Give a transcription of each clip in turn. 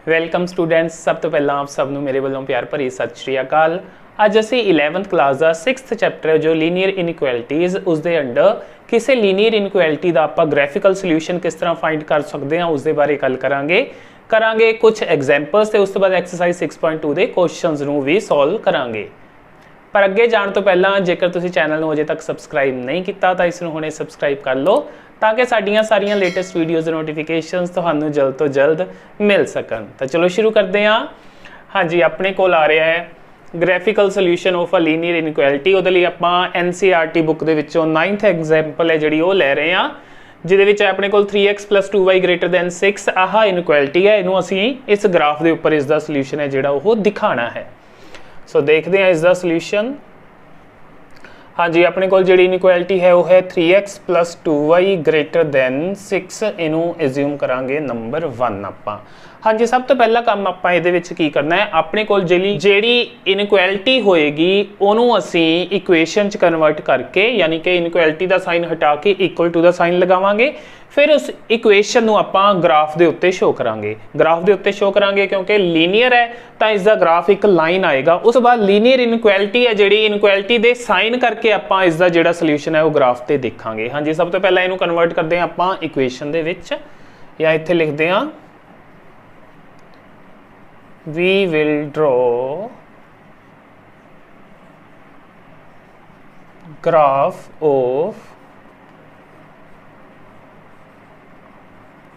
Welcome students. सब तो पहला आप सबनों मेरे वालों प्यार भरी सत श्री अकाल। अज असी 11th क्लास का 6th चैप्टर जो लीनियर इनइक्वैलिटीज़ उसके अंडर किसी लीनियर इनइक्वैलिटी का आप ग्राफिकल सोल्यूशन किस तरह फाइंड कर सकते हैं उसके बारे गल करांगे कुछ एग्जाम्पल्स तो उस तो बाद एक्सरसाइज 6.2 के क्वेश्चंस नूं भी सॉल्व करांगे। पर अगे जाने तो पहला जेकर तुसी चैनल नूं अजे तक सबसक्राइब नहीं किया तो इसनूं हुणे सबसक्राइब कर लो ताकि साड़ियाँ सारियां लेटेस्ट वीडियोज़ नोटिफिकेशनस तुहानूं जल्द तो जल्द मिल सकन। तो चलो शुरू करते हैं। हाँ जी, अपने कोल आ रहा है graphical solution of a linear inequality. उहदे लई आपां NCERT बुक दे विचों 9th एग्जाम्पल है जिहड़ी वो लै रहे हैं, जिहदे विच अपने कोल 3x + 2y > 6 आह इनइक्वैलिटी है। इनू असीं इस ग्राफ के उपर इसका सोल्यूशन है जिहड़ा वो दिखाना है। सो देखते हैं इसका सोल्यूशन। हाँ जी, अपने को जी इनइक्वैलिटी है वो है 3x + 2y > 6। इनू एज्यूम करांगे नंबर 1 आपां। हाँ जी, सब तो पहला काम आपां इहदे विच की करना है, अपने को जिहड़ी इनइक्वैलिटी होएगी उन्होंने असीं इक्वेशन च कन्वर्ट करके, यानी कि इनइक्वैलिटी का साइन हटा के इक्वल टू का साइन लगावांगे, फिर उस इक्वेशन नूं आपां ग्राफ के उत्ते शो करांगे। ग्राफ के उत्ते शो करांगे क्योंकि लीनियर है तो इसका ग्राफ एक लाइन आएगा। उस बाद लीनियर इनइक्वैलिटी है जिहड़ी इनइक्वैलिटी दे साइन करके आपां इसका जिहड़ा सोल्यूशन है वो ग्राफ ते देखांगे। हाँ जी, सब तो पहला इनू कन्वर्ट करते हैं आपां इक्वेशन दे विच, या इत्थे लिखते हैं we will draw graph of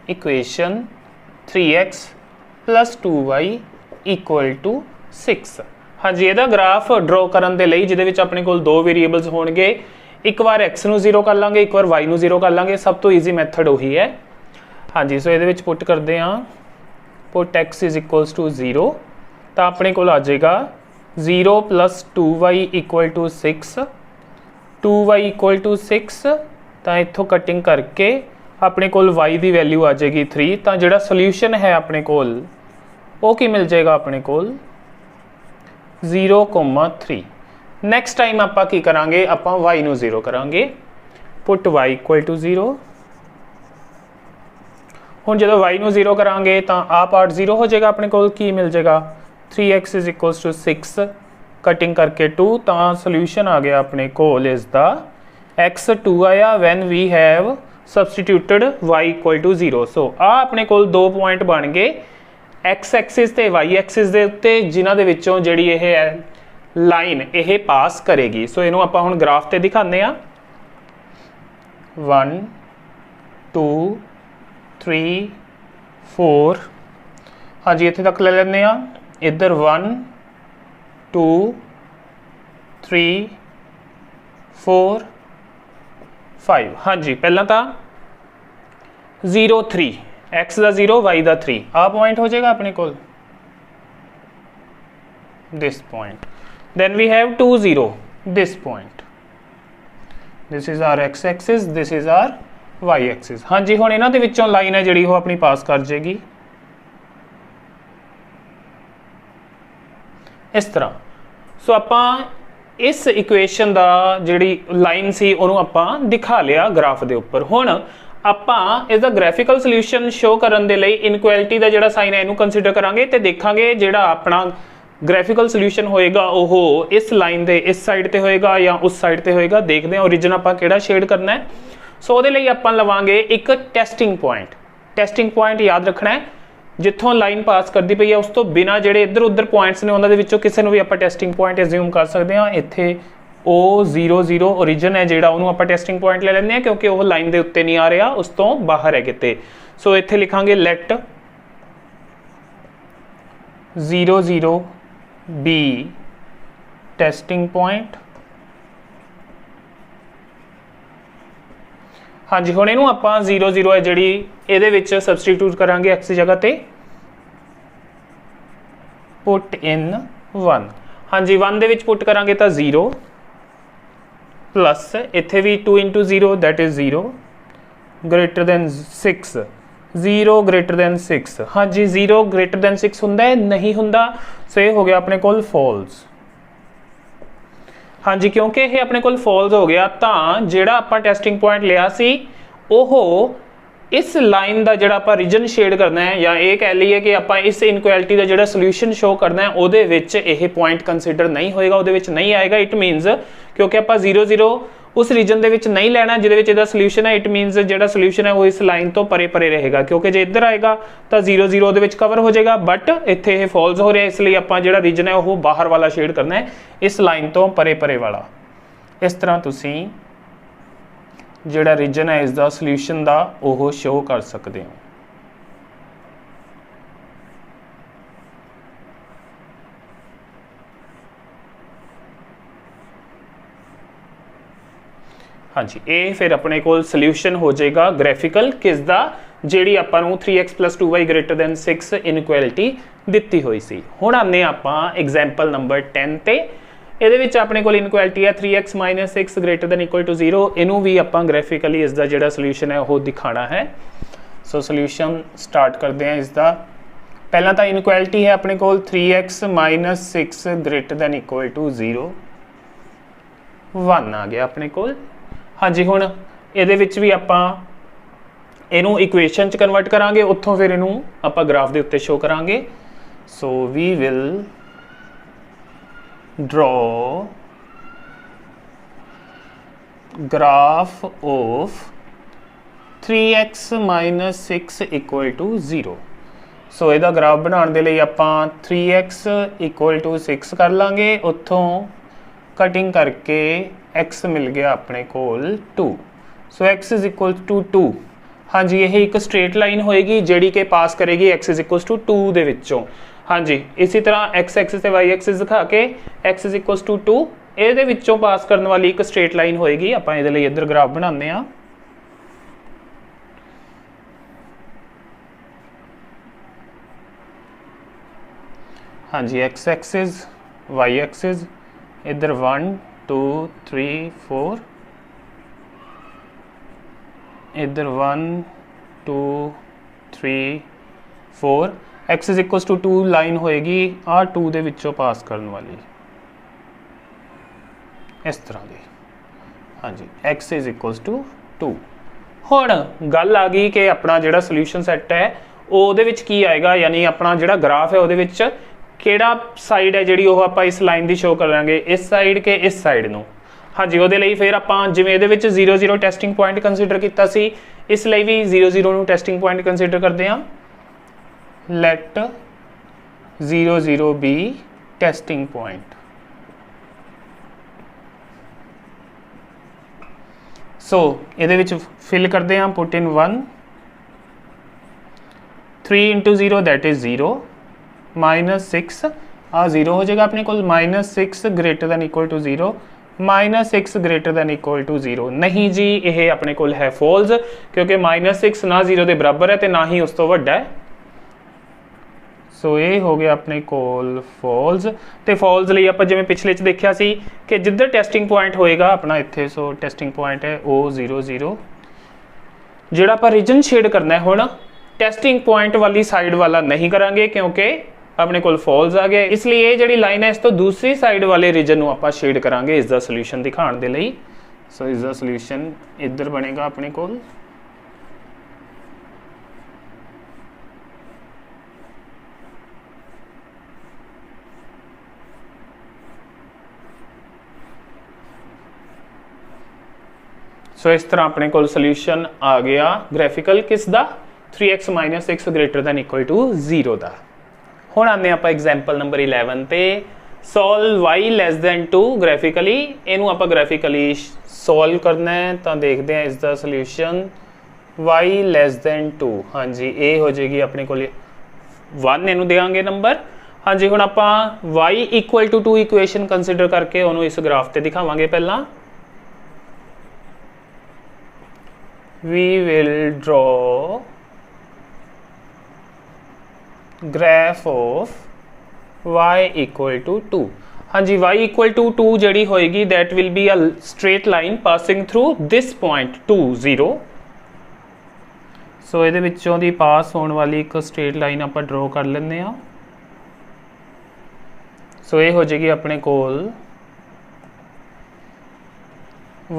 equation 3x + 2y = 6। हाँ जी, ਇਹਦਾ ग्राफ ड्रॉ ਕਰਨ ਦੇ ਲਈ ਜਿਹਦੇ ਵਿੱਚ ਆਪਣੇ ਕੋਲ ਦੋ ਵੇਰੀਏਬਲਸ ਹੋਣਗੇ, ਇੱਕ ਵਾਰ x ਨੂੰ 0 ਕਰ ਲਾਂਗੇ, ਇੱਕ ਵਾਰ y ਨੂੰ 0 ਕਰ ਲਾਂਗੇ। ਸਭ ਤੋਂ ਈਜ਼ੀ ਮੈਥਡ ਉਹੀ ਹੈ। हाँ जी, सो ਇਹਦੇ ਵਿੱਚ ਪੁੱਟ ਕਰਦੇ ਹਾਂ पुट x = 0 तो अपने को आ जाएगा 0 + 2y = 6, 2y = 6। तो इतों कटिंग करके अपने को y की वैल्यू आ जाएगी 3। तो जोड़ा सोल्यूशन है अपने को वो की मिल जाएगा अपने को 0,3। नैक्सट टाइम आप की करांगे, आप y नूं 0 करांगे, पुट y = 0। हुण जो y नूं 0 करांगे तो आ पार्ट 0 हो जाएगा, अपने को की मिल जाएगा 3x = 6 कटिंग करके 2। तो सोल्यूशन आ गया अपने को इसका x 2 आया वैन वी हैव सबसटीट्यूटेड y = 0। सो आ अपने को दो पॉइंट बन गए x एक्सिस ते y एक्सिस के उत्ते, जिन्हां दे विचों जिहड़ी यह है लाइन यह पास करेगी। सो इनू आपां हुण ग्राफ ते दिखाने आ। 1 2 3 4। हाँ जी, इत्थे तक ले लेने आ। इधर 1 2 3 4 5। हाँ जी, पहला था 0 3, x का 0 y का 3। आ पॉइंट हो जाएगा अपने को this point. Then we have 2 0 this point. This is our x axis, this is our y axis. हाँ जी, हुण इन्हां दे विच्चों लाइन है जिहड़ी वो अपनी पास कर जाएगी इस तरह। सो आपां इस इक्वेशन का जिहड़ी लाइन सी उहनूं आपां दिखा लिया ग्राफ के उपर। हुण आपां इसका ग्राफिकल सोल्यूशन शो करन दे लई इनइक्वैलिटी का जिहड़ा साइन है इनू कंसीडर करांगे ते देखांगे जिहड़ा अपना ग्राफिकल सोल्यूशन होएगा वो इस लाइन के इस साइड ते होएगा या उस साइड ते होएगा। देखते हैं ओरिजिन आपां किहड़ा शेड करना है। सो ਉਹਦੇ ਲਈ ਆਪਾਂ ਲਵਾਂਗੇ एक टेस्टिंग पॉइंट। टेस्टिंग पॉइंट याद रखना है, जिथों लाइन पास करती पई है उस तो बिना ਜਿਹੜੇ इधर उधर पॉइंट्स ने उन्हां ਦੇ ਵਿੱਚੋਂ ਕਿਸੇ ਨੂੰ ਵੀ ਆਪਾਂ टेस्टिंग पॉइंट एज्यूम कर सकते हैं। ਇੱਥੇ O00 ओरिजिन है ਜਿਹੜਾ ਉਹਨੂੰ ਆਪਾਂ टेस्टिंग पॉइंट ले ਲੈਂਦੇ ਹਾਂ क्योंकि ਉਹ लाइन ਦੇ ਉੱਤੇ नहीं आ रहा, उस तो बाहर है किते। सो ਇੱਥੇ लिखांगे लेट 00 बी टेस्टिंग पॉइंट। हाँ जी, हुण इहनूं आपां 0 0 है जिहड़ी इहदे विच सबसटीट्यूट करांगे x की जगह ते, पुट इन 1। हाँ जी, 1 दे विच पुट करांगे तो 0 प्लस इत्थे भी 2 × 0 दैट इज 0 > 6, 0 > 6। हाँ जी, 0 > 6 हुंदा है नहीं हुंदा। सो ये हो गया अपने कोल फॉल्स। हाँ जी, क्योंकि ये अपने कोल फॉल्स हो गया तो जिहड़ा आपां टेस्टिंग पॉइंट लिया सी ओह इस लाइन का जिहड़ा आपां रीजन शेड करना है या ये कह लीए कि आपां इस इनक्वैलिटी का जिहड़ा सोल्यूशन शो करना है उहदे विच यह पॉइंट कंसीडर नहीं होएगा, उहदे विच नहीं आएगा। इट मीनस क्योंकि आपां 0 0 उस रीजन दे विच नहीं लेना जिहदे विच इहदा सोल्यूशन है, इट मीनस जिहड़ा सोल्यूशन है वो इस लाइन तो परे परे रहेगा, क्योंकि जे इधर आएगा तो 0 0 उहदे विच कवर हो जाएगा। बट इत्थे यह फॉल्स हो रहा है, इसलिए आपां जिहड़ा रीजन है वो बाहर वाला शेड करना है, इस लाइन तो परे परे वाला। इस तरह तुसीं जिहड़ा रीजन है इसका सोल्यूशन का वो शो कर सकते हो। हाँ जी, ये फिर अपने को सोल्यूशन हो जाएगा ग्राफिकल किसका, जिहड़ी आपां नूं 3x + 2y > 6 इनक्वैलिटी दित्ती हुई सी। हुण आने आपां एग्जाम्पल नंबर 10 ते। ਇਹਦੇ ਵਿੱਚ ਆਪਣੇ ਕੋਲ ਇਨਕੁਐਲਿਟੀ ਹੈ 3x - 6 > 0। ਇਹਨੂੰ ਵੀ ਆਪਾਂ ਗ੍ਰਾਫਿਕਲੀ ਇਸ ਦਾ ਜਿਹੜਾ ਸੋਲੂਸ਼ਨ ਹੈ ਉਹ ਦਿਖਾਣਾ ਹੈ। ਸੋ ਸੋਲੂਸ਼ਨ ਸਟਾਰਟ ਕਰਦੇ ਹਾਂ ਇਸ ਦਾ। ਪਹਿਲਾਂ ਤਾਂ ਇਨਕੁਐਲਿਟੀ ਹੈ ਆਪਣੇ ਕੋਲ 3x - 6 > 0 1 ਆ ਗਿਆ ਆਪਣੇ ਕੋਲ। ਹਾਂਜੀ, ਹੁਣ ਇਹਦੇ ਵਿੱਚ ਵੀ ਆਪਾਂ ਇਹਨੂੰ ਇਕੁਏਸ਼ਨ ਚ ਕਨਵਰਟ ਕਰਾਂਗੇ, ਉੱਥੋਂ ਫਿਰ ਇਹਨੂੰ ਆਪਾਂ ਗ੍ਰਾਫ ਦੇ ਉੱਤੇ ਸ਼ੋ ਕਰਾਂਗੇ। So we will draw graph of 3x - 6 = 0। So ਇਹਦਾ ਗ੍ਰਾਫ ਬਣਾਉਣ ਦੇ ਲਈ ਆਪਾਂ 3x = 6 ਕਰ ਲਾਂਗੇ, ਉੱਥੋਂ ਕਟਿੰਗ ਕਰਕੇ x ਮਿਲ ਗਿਆ ਆਪਣੇ ਕੋਲ 2। ਸੋ x = 2। हाँ जी, यह एक स्ट्रेट लाइन होएगी जिहड़ी कि पास करेगी x = 2 ਦੇ ਵਿੱਚੋਂ। हाँ जी, इसी तरह x एक्सिस ਤੇ y एक्सिस दिखा के x = 2 ਇਹਦੇ ਵਿੱਚੋਂ ਪਾਸ ਕਰਨ ਵਾਲੀ ਇੱਕ ਸਟ੍ਰੇਟ ਲਾਈਨ ਹੋਏਗੀ। ਆਪਾਂ ਇਹਦੇ ਲਈ ਇੱਧਰ ਗ੍ਰਾਫ ਬਣਾਉਂਦੇ ਆ। हाँ जी, x एक्सिस y एक्सिस इधर 1 2 3 4, इधर 1 2 3 4। x = 2 लाइन होएगी आ 2 ਦੇ ਵਿੱਚੋਂ ਪਾਸ ਕਰਨ ਵਾਲੀ ਇਸ ਤਰ੍ਹਾਂ ਦੀ। ਹਾਂਜੀ, x = 2। ਹੁਣ ਗੱਲ ਆ ਗਈ ਕਿ ਆਪਣਾ ਜਿਹੜਾ ਸੋਲੂਸ਼ਨ ਸੈੱਟ ਹੈ ਉਹਦੇ ਵਿੱਚ ਕੀ ਆਏਗਾ, ਯਾਨੀ ਆਪਣਾ ਜਿਹੜਾ ਗ੍ਰਾਫ ਹੈ ਉਹਦੇ ਵਿੱਚ ਕਿਹੜਾ ਸਾਈਡ ਹੈ ਜਿਹੜੀ ਉਹ ਆਪਾਂ ਇਸ ਲਾਈਨ ਦੀ ਸ਼ੋ ਕਰਾਂਗੇ, ਇਸ ਸਾਈਡ ਕੇ ਇਸ ਸਾਈਡ ਨੂੰ। हाँ जी, ਉਹਦੇ ਲਈ ਫਿਰ ਆਪਾਂ ਜਿਵੇਂ ਇਹਦੇ ਵਿੱਚ 0 0 ਟੈਸਟਿੰਗ ਪੁਆਇੰਟ ਕੰਸੀਡਰ ਕੀਤਾ ਸੀ, ਇਸ ਲਈ ਵੀ 0 0 ਨੂੰ ਟੈਸਟਿੰਗ ਪੁਆਇੰਟ ਕੰਸੀਡਰ ਕਰਦੇ ਹਾਂ। Let 0 0 be testing point. So ਇਹਦੇ ਵਿੱਚ ਫਿਲ ਕਰਦੇ ਹਾਂ, ਪੁੱਟ ਇਨ 1 3 × 0 दैट इज 0 -6 ਆ 0 ਹੋ ਜਾਏਗਾ ਆਪਣੇ ਕੋਲ। -6 > 0 -6 > 0 नहीं जी, यह अपने कोल है फॉल्स, क्योंकि -6 ना 0 के बराबर है तो ना ही उस तो वड्डा है। सो ये हो गया अपने कोल फॉल्स। तो फॉल्स लिए आप जिवें पिछले च देखिया सी कि जिधर टेस्टिंग पॉइंट होएगा अपना इत्थे, सो टेस्टिंग पॉइंट है ओ 0 0। जिहड़ा आपां रीजन शेड करना है हुण टेस्टिंग पॉइंट वाली साइड वाला नहीं करांगे, क्योंकि अपने कोल फॉल्स आ गया। इसलिए ये जिहड़ी लाइन है इस तो दूसरी साइड वाले रीजन नूं आपां शेड करांगे इसका सोल्यूशन दिखाने दे लई। सो इसका सोल्यूशन इधर बनेगा अपने कोल। सो इस तरह अपने कोल सोल्यूशन आ गया ग्राफिकल किसदा, 3x - 6 > 0 का। हुण आने आप एग्जाम्पल नंबर 11 ते। Solve y < 2 graphically. इनू आप ग्राफिकली सॉल्व करना है तो देखते हैं इसका सोल्यूशन y < 2। हाँ जी, ये हो जाएगी अपने को 1 इनू देंगे नंबर। हाँ जी, हुण आप y = 2 इक्वेशन कंसीडर करके उन्होंने इस ग्राफ से दिखावांगे। पहला we will draw graph of y = 2। हाँ जी, y = 2 जड़ी होएगी that will be a straight line passing through this point 2 0। सो ਇਹਦੇ ਵਿੱਚੋਂ ਦੀ ਪਾਸ ਹੋਣ ਵਾਲੀ ਇੱਕ ਸਟ੍ਰੇਟ ਲਾਈਨ ਆਪਾਂ ਡਰਾ ਕਰ ਲੈਂਦੇ ਆ। ਸੋ ਇਹ ਹੋ ਜਾਏਗੀ ਆਪਣੇ ਕੋਲ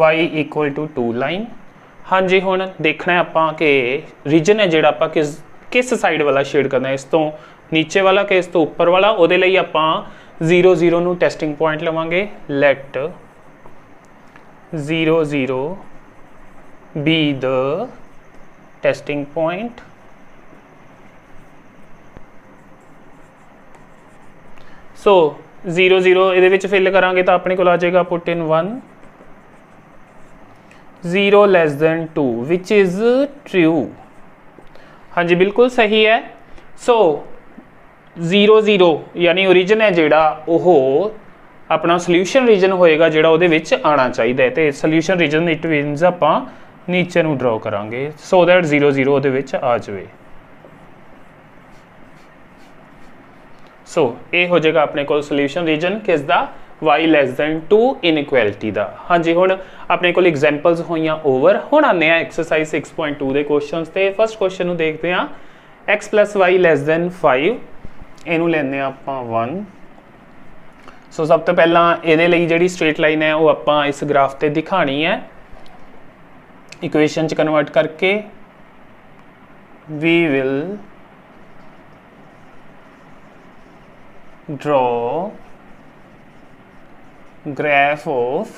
y = 2 ਲਾਈਨ। हाँ जी, हुण देखना है आपां कि रीजन है जिहड़ा आपां किस साइड वाला शेड करना है, इस तो नीचे वाला कि इस तो उपर वाला। उहदे लई आपां 0 0 नूं टेस्टिंग पॉइंट लवांगे। Let 0 0 be the testing point. So 0 0 इहदे विच फिल करांगे तो अपने कोल आ जाएगा put in 1 0 less than 2 which is true. हाँ जी, बिल्कुल सही है। सो 0 0 यानी ओरिजिन है जिहड़ा ओह अपना सोल्यूशन रीजन होएगा जिहड़ा उहदे विच आना चाहिए। तो सोल्यूशन रीजन इट मीनस आपां नीचे नूं ड्रॉ करांगे सो दैट 0 0 उहदे विच आ जाए। सो ये हो जाएगा अपने को सोल्यूशन रीजन किसदा, y लैस दैन 2 इनइक्वैलिटी दा। हाँ जी, हुण अपने को एग्जाम्पल्स होईयां ओवर। हुण आने आ एक्सरसाइज 6.2 के क्वेश्चन ते। फर्स्ट क्वेश्चन नूं देखते हैं, x + y लैस दैन 5 इनू लैंदे आपां 1। सो सब तो पहला इहदे लई जिहड़ी स्ट्रेट लाइन है वो आपां इस ग्राफ ते दिखानी है इक्वेशन च कन्वर्ट करके। We will draw graph of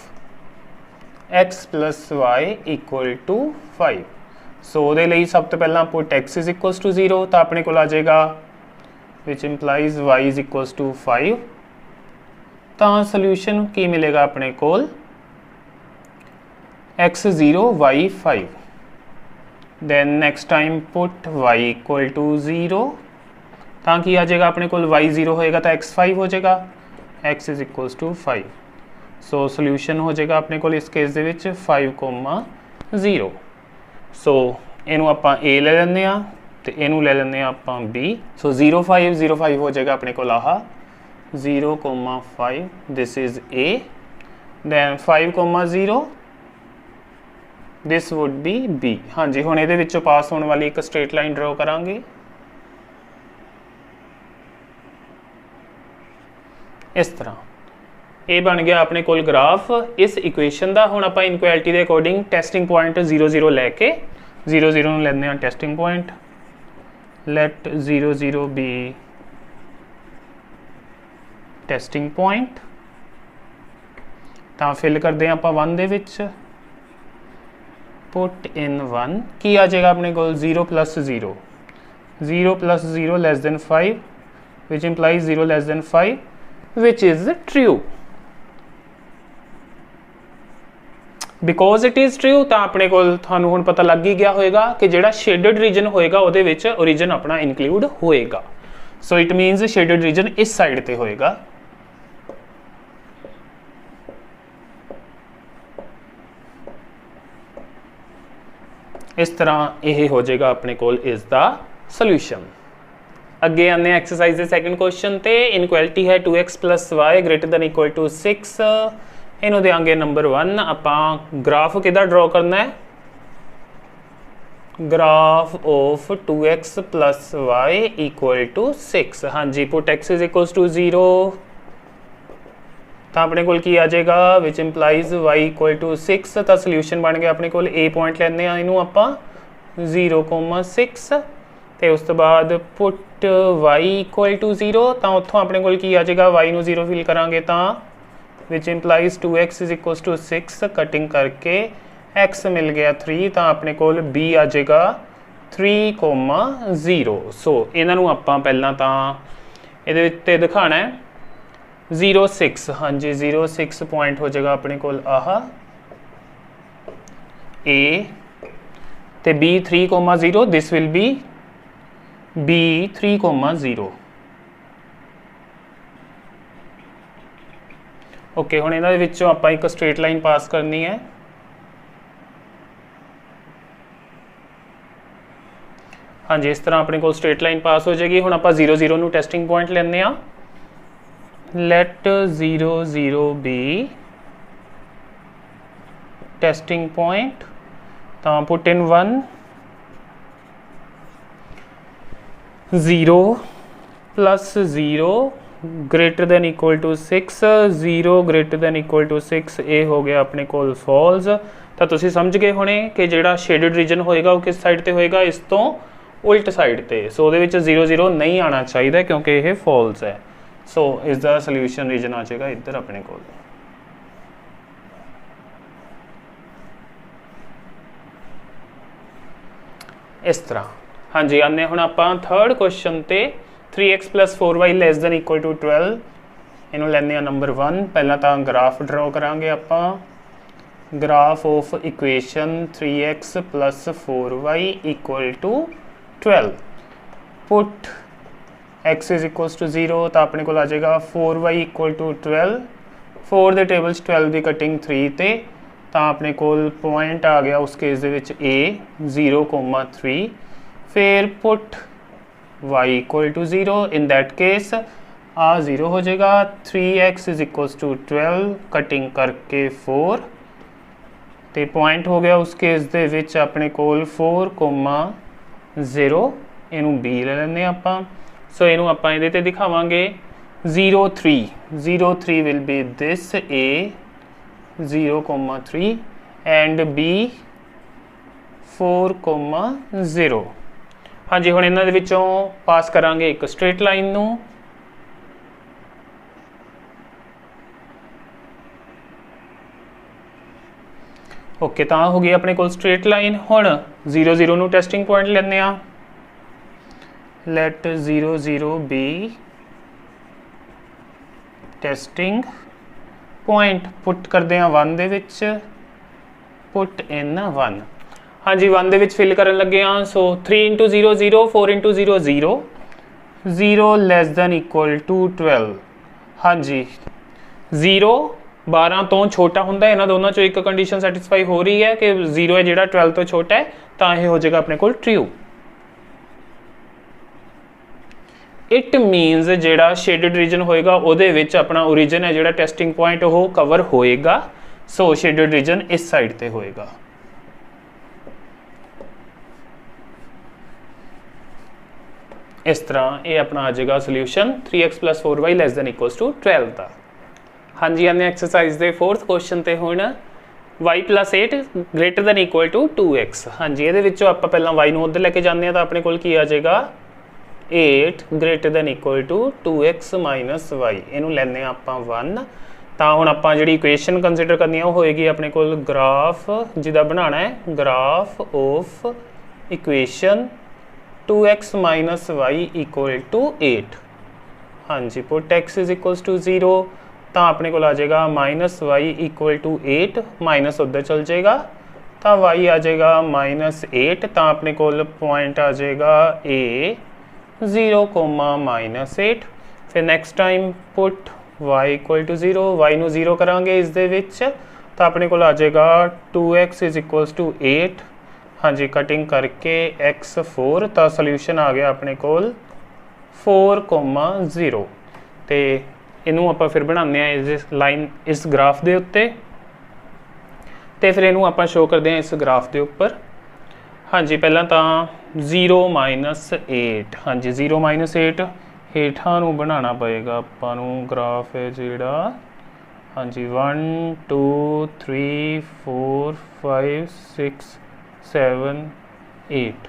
x plus y equal to 5। So ਉਹਦੇ ਲਈ सब तो पहला put x is equals to 0 तो अपने को आ जाएगा which implies y is equals to 5। तो सोल्यूशन की मिलेगा अपने को x 0 y 5। then next time put y equal to 0 तो की आ जाएगा अपने को y 0 होएगा तो x 5 हो जाएगा, x is equals to 5। So solution हो जाएगा अपने को इस केस दे विच 5,0। सो इनू आपां a ले लैंदे आ ते इनू ले लैंदे आ आपां b। सो 0 5 0 5 हो जाएगा अपने को आह 0,5 this is a। Then 5,0 this would be b। हाँ जी, हुण इहदे विचों पास होने वाली एक स्ट्रेट लाइन ड्रॉ करांगे इस तरह। ये बन गया अपने कोल ग्राफ इस इक्वेशन का। हुण आपां इनक्वैलिटी के अकॉर्डिंग टेस्टिंग पॉइंट 0 0 लैके 0 0 नूं लैंदे हां testing point. Let 0 0 be testing point. तो फिल करते हैं आपां 1 दे विच पुट इन 1 की आ जाएगा अपने कोल 0 + 0 0 + 0 less then 5 which implies 0 less then 5 which is true। because it is true तो अपने को थानू हुण पता लग ही गया होएगा कि जिहड़ा शेडेड रीजन होएगा उहदे विच ओरिजिन अपना इनक्लूड होएगा। सो इट मीनस शेडेड रीजन इस साइड ते होएगा। इस तरह यह हो जाएगा अपने को इज द सोल्यूशन। अगे आने एक्सरसाइज सैकेंड क्वेश्चन ते। इनक्वैलिटी है 2x + y greater than equal to 6। इनू देंगे नंबर 1। आपां ग्राफ किहदा ड्रॉ करना है, graph of 2x + y equal to 6। हाँ जी, put x is equals to 0 तो अपने को की आ जाएगा which implies y equal to 6। तो सोल्यूशन बन गया अपने को a पॉइंट लैंदे आ इनू आपां 0,6 तो उस तो बाद पुट y इक्वल टू 0 तो उत्थों अपने को की आ जाएगा y नू 0 फिल करांगे तो which implies 2x is equals to 6 cutting करके x मिल गया 3 तो अपने को b आ जाएगा 3,0। सो इन्हों आपां पहला तो ये दिखाना है 0 6। हाँ जी, 0 6 पॉइंट हो जाएगा अपने को आह a तो b 3,0 this will be b 3,0। Okay, हुण इन्हां दे विच्चों आपां एक स्ट्रेट लाइन पास करनी है। हाँ जी, इस तरह अपने को स्ट्रेट लाइन पास हो जाएगी। हुण आपां 0 0 नूं टेस्टिंग पॉइंट लैंदे आ। लेट 0 0 बी टेस्टिंग पॉइंट तो put in 1 0 + 0 greater than equal to 6 0 greater than equal to 6 ये हो गया अपने को फॉल्स। तो तुसीं समझ गए होने कि जिहड़ा शेडिड रीजन होएगा वो किस साइड ते होएगा, इस तो उल्ट साइड ते। सो उहदे विच 0 0 नहीं आना चाहिए क्योंकि यह फॉल्स है। सो इसका सोल्यूशन रीजन आ जाएगा इधर अपने कोल। इस तरह। हाँ जी, आने हुण आपां थर्ड क्वेश्चन ते 3x + 4y ≤ 12 इनू लैने नंबर 1। पहला तो ग्राफ ड्रॉ करांगे आपां। Graph of equation 3x + 4y = 12। Put x = 0 तो अपने को आ जाएगा 4y = 12। 4 के टेबल 12 की कटिंग 3 ते तो अपने कोल पॉइंट आ गया उस केस A 0,3। फिर put y = 0। In that case आ 0 हो जाएगा। 3x = 12 कटिंग करके 4 तो पॉइंट हो गया उस केस दे विच अपने कोल 4,0। इनू B ले लेने आपां। सो इनू आपां इहदे ते दिखावांगे 0 3 will be this A 0,3 and B 4,0। हाँ जी, हुण इन्हां दे विचों पास करांगे एक स्ट्रेट लाइन नू। ओके, तो हो गई अपने कोल स्ट्रेट लाइन। हुण 0 0 नू टेस्टिंग पॉइंट लैने आ। Let 0 0 be testing point. Put करते हैं 1 दे विच, पुट इन 1। हाँ जी, 1 दे विच फिल करन लगे हाँ। सो 3 × 0 0, 4 × 0 0, 0 <= 12। हाँ जी, 0 12 तो छोटा होंदा है। इन्हां दोनों चों एक कंडीशन सैटिस्फाई हो रही है कि 0 है जिहड़ा 12 तो छोटा है, तो यह हो जाएगा अपने कोल ट्रू। इट मीनस जिहड़ा शेडिड रीजन होएगा उहदे विच अपना ओरिजिन है जिहड़ा टेस्टिंग पॉइंट वो कवर होएगा। सो शेडिड रीजन इस साइड ते होएगा। इस तरह ये अपना आ जाएगा सोल्यूशन 3x + 4y ≤ 12 का। हाँ जी, आने एक्सरसाइज के 4th क्वेश्चन ते हुण y + 8 > 2x। हाँ जी, ये आप पहला y नूं उधर लेके जाने तो अपने कोल की आ जाएगा 8 > 2x - y। इनू लैने आपां 1। तो हुण आपां जिहड़ी इक्वेशन कंसीडर करनी है वो होएगी अपने कोल ग्राफ जिहदा बनाना है, graph of equation 2x - y = 8। हाँ जी, पुट x = 0 तो अपने को आ जाएगा -y = 8, माइनस उधर चल जाएगा तो y आ जाएगा -8। तो अपने को पॉइंट आ जाएगा A 0,-8। फिर next time put y = 0, y नू 0 करांगे इस दे विच तो अपने को आ जाएगा 2x = 8। हाँ जी, कटिंग करके x 4 तो सोल्यूशन आ गया अपने कोल 4,0। तो इनू आप फिर बनाने इस लाइन इस ग्राफ के उत्ते तो फिर इनू आप शो करते हैं इस ग्राफ के उपर। हाँ जी, पहला तो 0 - 8। हाँ जी, 0 - 8 हेठा नू बनाना पएगा आपां नू ग्राफ है जिहड़ा। हाँ जी, 1 2 3 4 5 6 7 8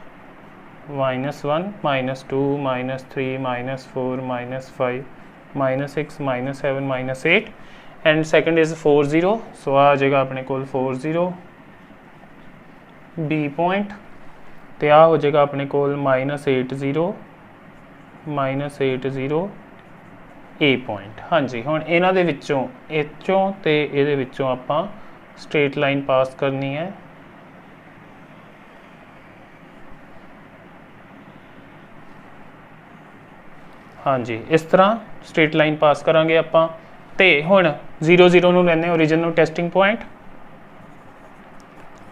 -1 -2 -3 -4 -5 -6 -7 -8 एंड सेकंड इज 4 0। सो आ जाएगा अपने कोल 4 0 B पॉइंट। तो आ हो जाएगा अपने कोल -8 0 -8 0 A पॉइंट। हाँ जी, हुण इन्हां दे विच्चों इचों ते इहदे विच्चों आपां स्ट्रेट लाइन पास करनी है। हाँ जी, इस तरह स्ट्रेट लाइन पास करांगे आपां। ते हुण 0 0 नूं लैने ओरिजिन नूं testing point.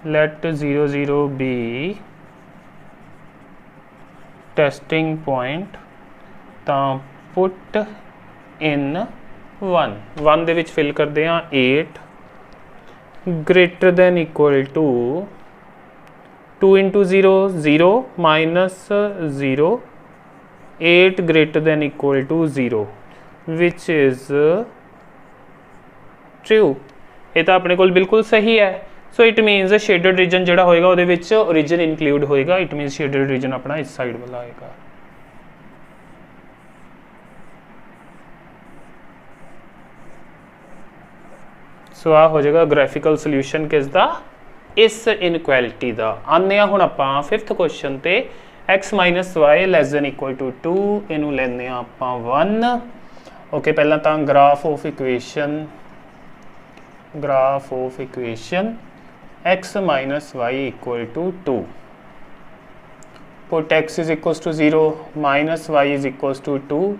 Let 0 0 be testing point. तो पुट इन 1 दे विच फिल करते हैं 8 > 2 × 0 0 -0 8 > 0 विच इज़ ट्रू। ये तो अपने को बिल्कुल सही है। सो इट मीनस शेडेड रीजन जोड़ा होएगा उहदे विच ओरिजिन इनक्लूड होएगा। इट मीनस शेडेड रीजन अपना इस साइड वाला आएगा। सो आ हो जाएगा ग्राफिकल सोल्यूशन किसदा, इस इनक्वैलिटी का। आने हुण आपां 5th क्वेश्चन ते x minus y less than equal to 2 इनू लैंदे आपां 1। ओके पहला तां graph of equation x minus y equal to 2। Put x is equals to 0 minus y is equals to 2,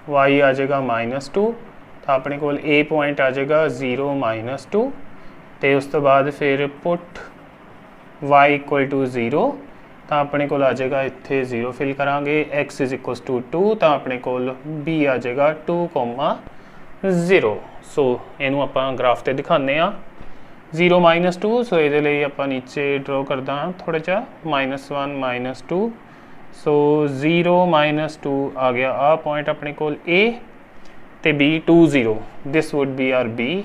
y आ जाएगा -2, तो अपने को a पॉइंट आ जाएगा 0 -2। तो उस तो बाद फिर पुट y इक्वल टू 0, तो अपने को आ जाएगा इत्थे 0 फिल करांगे। x इज इक्वल्स टू 2, तो अपने को b आ जाएगा 2,0। सो इनू आपां ग्राफ ते दिखाने आ 0 -2। सो ये लिए आप नीचे ड्रॉ करदा थोड़ा जा -1 -2। सो 0 -2 आ गया आ पॉइंट अपने को a ते b 2 0। This would be our b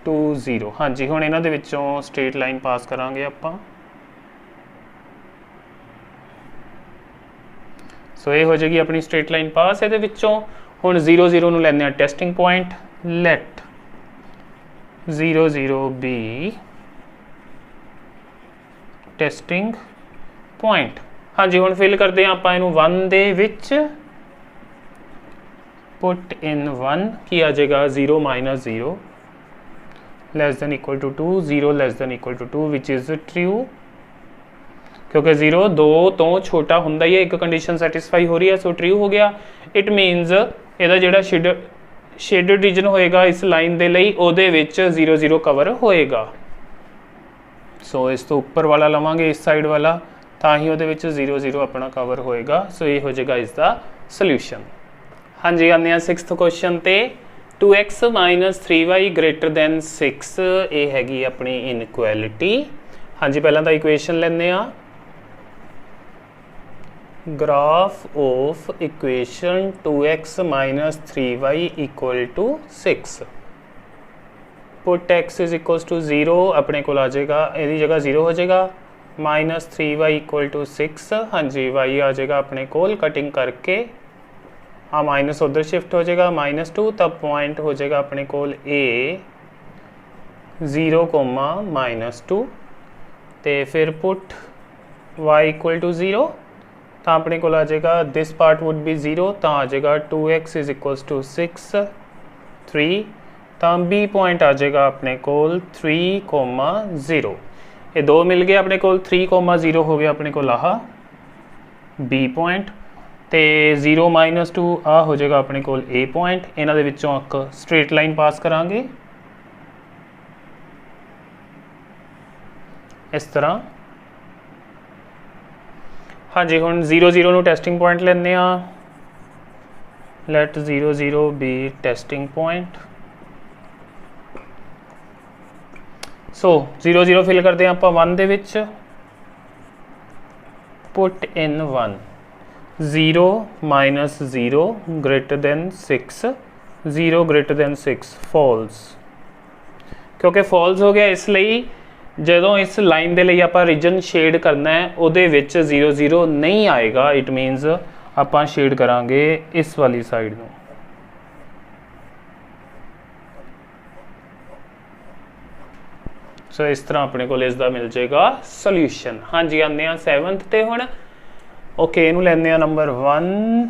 2 0। हाँ जी हुण इन्हां दे विच्चों स्ट्रेट लाइन पास करांगे आपां। सो ये हो जाएगी अपनी स्ट्रेट लाइन पास। ये विच्चों हुण 0 0 नूं लैंदे आ testing point. Let 0 0 be testing point. हाँ जी हुण फिल करते हैं आपां इनू 1 दे विच। पुट इन 1 की आ जाएगा 0 -0 less than equal to 2, 0 less than equal to 2 which is true, क्योंकि 0 2 तो छोटा हुंदा ही है। एक कंडीशन सैटिस्फाई हो रही है, सो ट्रू हो गया। इट मीनस इहदा जिहड़ा शेडेड रीजन होएगा इस लाइन दे लई उहदे विच 0 0 कवर होएगा। सो इस तो उपर वाला लवांगे इस साइड वाला, तां ही उहदे विच 0 0 अपना कवर होएगा। सो ये हो जाएगा इसका सोल्यूशन। हाँ जी आने 6th क्वेश्चन ते 2x minus 3y greater than 6 ये हैगी अपनी इनक्वैलिटी। हाँ जी पहला तो इक्वेशन लेने आ। Graph of equation 2x minus 3y equal to 6। Put x is equals to 0, अपने को आ जाएगा यदि जगह 0 हो जाएगा -3y इक्वल टू 6। हाँ जी y आ जाएगा अपने को कटिंग करके हाँ माइनस उधर शिफ्ट हो जाएगा -2, तब पॉइंट हो जाएगा अपने को a 0, -2। तो फिर पुट y इक्वल टू 0, तो अपने को आ जाएगा दिस पार्ट वुड बी 0, तो आ जाएगा 2x इज इक्वल्स टू 6 3, तो b पॉइंट आ जाएगा अपने को 3,0। ये दो मिल गए अपने को 3,0 हो गया अपने को आह b पॉइंट। तो 0 -2 आ हो जाएगा अपने को a पॉइंट। इन्हां दे विच्चों एक स्ट्रेट लाइन पास करांगे इस तरह। हाँ जी हुण 0 0 नूं टेस्टिंग पॉइंट लैंदे आ। Let 0 0 be testing point. So 0 0 fill करते हैं आप 1 दे विच। Put in 1 0 -0 greater than 6, 0 greater than 6 false, क्योंकि फॉल्स हो गया इसलिए ਜਦੋਂ इस लाइन के लिए आप रीजन शेड करना है उहदे विच 0 0 नहीं आएगा। इट मीनस आप शेड करांगे इस वाली साइड में। सो इस तरह अपने को इसका मिल जाएगा सोल्यूशन। हाँ जी आने 7th ते हुण। ओके इनू लैंदे आ नंबर 1।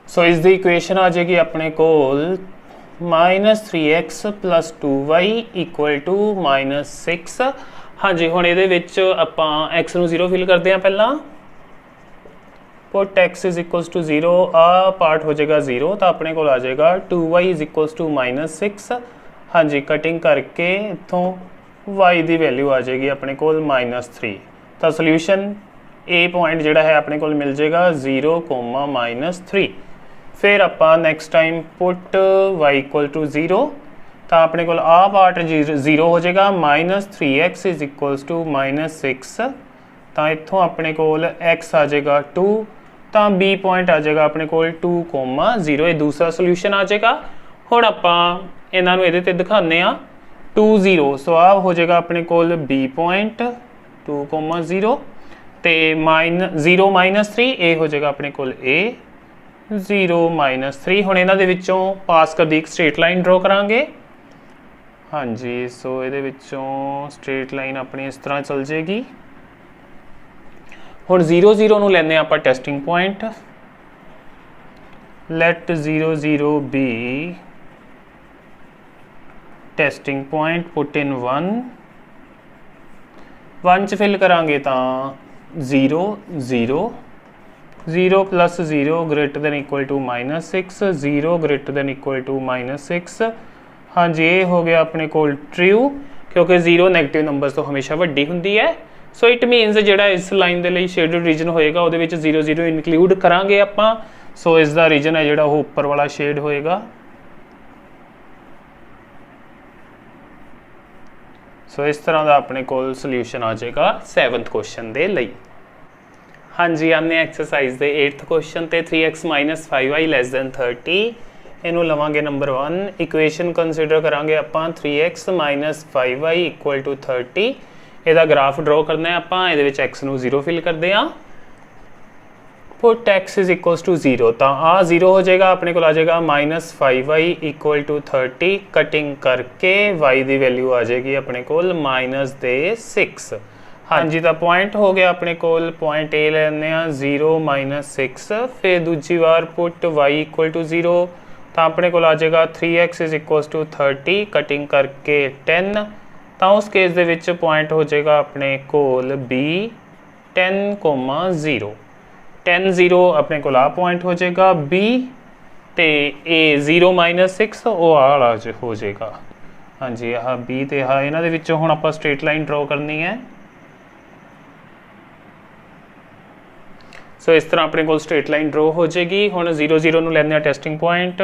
सो इसकी इक्वेशन आ जाएगी अपने को -3x + 2y इक्वल टू -6। हाँ जी हुण इहदे विच आपां x नूं 0 फिल करते हैं पहला। Put x is equals to 0, आ पार्ट हो जाएगा 0, तो अपने को आ जाएगा 2y इज इक्वल्स टू -6। हाँ जी कटिंग करके इत्थों y की वैल्यू आ जाएगी अपने को -3। तो सोल्यूशन a पॉइंट जिहड़ा है अपने को मिल जाएगा 0, -3। फिर आप next time put y equal to 0, तो अपने को आ पार्ट 0 हो जाएगा -3x इज इक्वल्स टू -6। तो इत्थों अपने को x आ जाएगा 2, तो b पॉइंट आ जाएगा अपने को 2,0। ये दूसरा सोल्यूशन आ जाएगा। हुण आपां इन्हां नूं इहदे ते दिखाने आ 2 0 सो आ हो जाएगा अपने कोल B पॉइंट 2 0 तो -0 -3 ए हो जाएगा अपने कोल A 0 -3 हुण इन्हां दे विच्चों पास करदी एक स्ट्रेट लाइन ड्रॉ करांगे। हाँ जी सो ये स्ट्रेट लाइन अपनी इस तरह चल जाएगी। हुण 0 0 नूं लैंदे आपां testing point let 0 0 be testing point put in 1 1 च फिल करांगे तो 0 0 0 + 0 greater than equal to -6 0 greater than equal to -6। हाँ जी ये हो गया अपने कोल ट्रू क्योंकि 0 नैगेटिव नंबर्स तो हमेशा वड्डी हुंदी है। सो इट मीनस जिहड़ा इस लाइन दे लई शेडेड रीजन होएगा उहदे विच 0 0 इनकलूड करांगे आपां। सो इसका रीजन है जिहड़ा वो उपर वाला शेड होएगा। सो इस तरह का अपने कोल सोल्यूशन आ जाएगा 7th क्वेश्चन दे लई। हाँ जी आने एक्सरसाइज दे 8th क्वेश्चन ते 3x - 5y < 30 इनू लवांगे नंबर 1 इक्वेशन कंसीडर करांगे आपां 3x - 5y = 30। ਇਹਦਾ ग्राफ ड्रॉ करना है आपां ਇਹਦੇ ਵਿੱਚ x ਨੂੰ 0 फिल करते हैं पुट x = 0 तो आ 0 हो जाएगा अपने को आ जाएगा -5y = 30 कटिंग करके y की वैल्यू आ जाएगी अपने को -6। हाँ जी तो पॉइंट हो गया अपने को पॉइंट ए लेने 0 -6 फिर दूजी बार पुट y = 0 तो अपने को आ जाएगा 3x = 30 कटिंग करके 10 तो उस केस दे विच पॉइंट हो जाएगा अपने कोल B 10, 0 10 0 अपने को आ पॉइंट हो जाएगा B तो A 0 -6 वो आला हो जाएगा। हाँ जी आह B तो आह इन्हां दे विचों हुण आपां स्ट्रेट लाइन ड्रॉ करनी है। सो इस तरह अपने को स्ट्रेट लाइन ड्रॉ हो जाएगी। हुण 0 0 नूं लैंदे आ testing point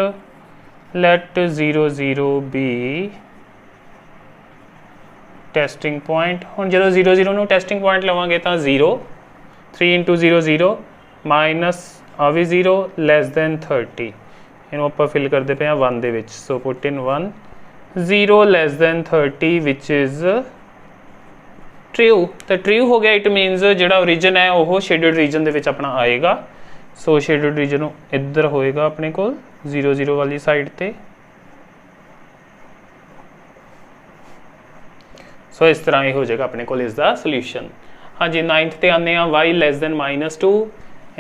let 0 0 be testing point. हुण जो 0 0 नूं टेस्टिंग पॉइंट लवांगे तो 0 3 × 0 0 माइनस आ भी 0 < 30 इनू आपां फिल करते पे 1 दे विच। So put in 1 0 < 30 which is true. तो ट्रू हो गया इट मीनस जिहड़ा ओरिजिन है वो शेडेड रीजन दे विच अपना आएगा। सो शेडेड रीजन इधर होएगा अपने को 0 0 वाली साइड ते। सो इस तरह ही हो जाएगा अपने को इसका सोल्यूशन। हाँ जी 9th ते आने y < -2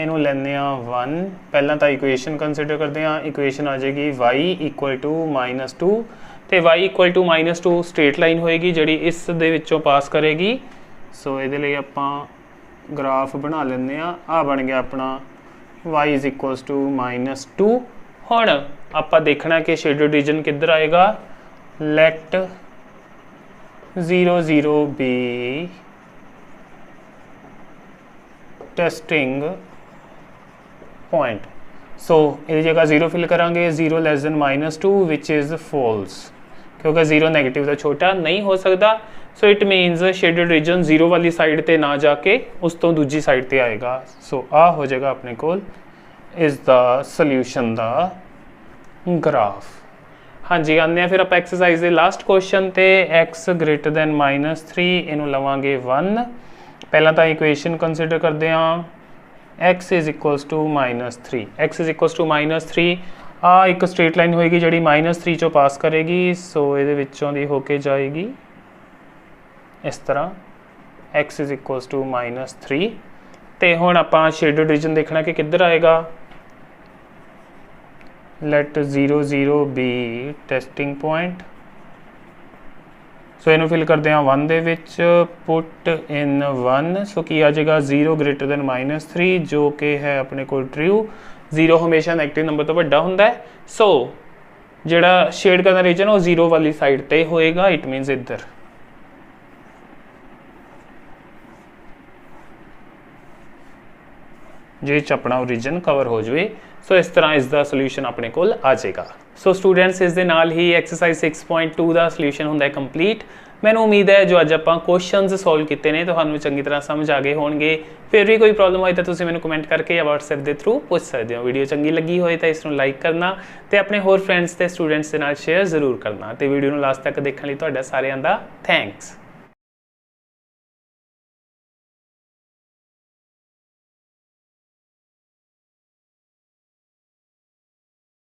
इनू लैने 1 पहला तो इक्वेशन कंसीडर करते हैं। इक्वेशन आ जाएगी y = -2 तो y = -2 स्ट्रेट लाइन होएगी जिहड़ी इस दे विचों पास करेगी। सो ये लिए आपां ग्राफ बना लेंगे आ बन गया अपना y = -2। हुण आपां देखना कि शेडेड रीजन किधर आएगा। Let 0 0 be testing point. So ये जगह 0 फिल करांगे 0 < -2 विच इज़ फॉल्स क्योंकि 0 नेगेटिव तो छोटा नहीं हो सकता। सो इट मीनस शेडेड रीजन 0 वाली साइड ते ना जाके उस तो दूजी साइड ते आएगा। सो आ हो जाएगा अपने को इस दा सोल्यूशन दा ग्राफ। हाँ जी आने फिर आप एक्सरसाइज के लास्ट क्वेश्चन ते x < -3 इनू लवांगे 1 पहला तो इक्वेशन कंसीडर करते हैं x = -3 x = -3 आ एक स्ट्रेट लाइन होएगी जिहड़ी -3 चों पास करेगी। सो ये विचों दी होके जाएगी इस तरह x = -3 तो हुण आपां शेडेड रीजन देखना कि किधर आएगा। Let 0 0 be testing point. So इनू फिल करते हैं 1 दे विच पुट इन 1। सो की आ जाएगा 0 < -3 जो कि है अपने को ट्रू। 0 हमेशा नैगेटिव नंबर तो वड्डा हुंदा है। सो जिहड़ा शेड करना रीजन वो 0 वाली साइड ते होएगा इट मीनस इधर। जिस अपना ओरिजिन कवर हो जाए। सो इस तरह इसका सोल्यूशन अपने को आ जाएगा। सो स्टूडेंट्स इस दे नाल ही एक्सरसाइज 6.2 का सोल्यूशन होंदा है कंप्लीट। ਮੈਨੂੰ ਉਮੀਦ ਹੈ ਜੋ ਅੱਜ ਆਪਾਂ ਕੁਐਸਚਨਸ ਸੋਲਵ ਕੀਤੇ ਨੇ ਤੁਹਾਨੂੰ ਚੰਗੀ ਤਰ੍ਹਾਂ ਸਮਝ ਆ ਗਏ ਹੋਣਗੇ। ਫਿਰ ਵੀ ਕੋਈ ਪ੍ਰੋਬਲਮ ਹੋਏ ਤਾਂ ਤੁਸੀਂ ਮੈਨੂੰ ਕਮੈਂਟ ਕਰਕੇ ਜਾਂ WhatsApp ਦੇ ਥਰੂ ਪੁੱਛ ਸਕਦੇ ਹੋ। ਵੀਡੀਓ ਚੰਗੀ ਲੱਗੀ ਹੋਏ ਤਾਂ ਇਸ ਨੂੰ ਲਾਈਕ ਕਰਨਾ ਤੇ ਆਪਣੇ ਹੋਰ ਫਰੈਂਡਸ ਤੇ ਸਟੂਡੈਂਟਸ ਦੇ ਨਾਲ ਸ਼ੇਅਰ ਜ਼ਰੂਰ ਕਰਨਾ ਤੇ ਵੀਡੀਓ ਨੂੰ ਲਾਸਟ ਤੱਕ ਦੇਖਣ ਲਈ ਤੁਹਾਡਾ ਸਾਰਿਆਂ ਦਾ ਥੈਂਕਸ।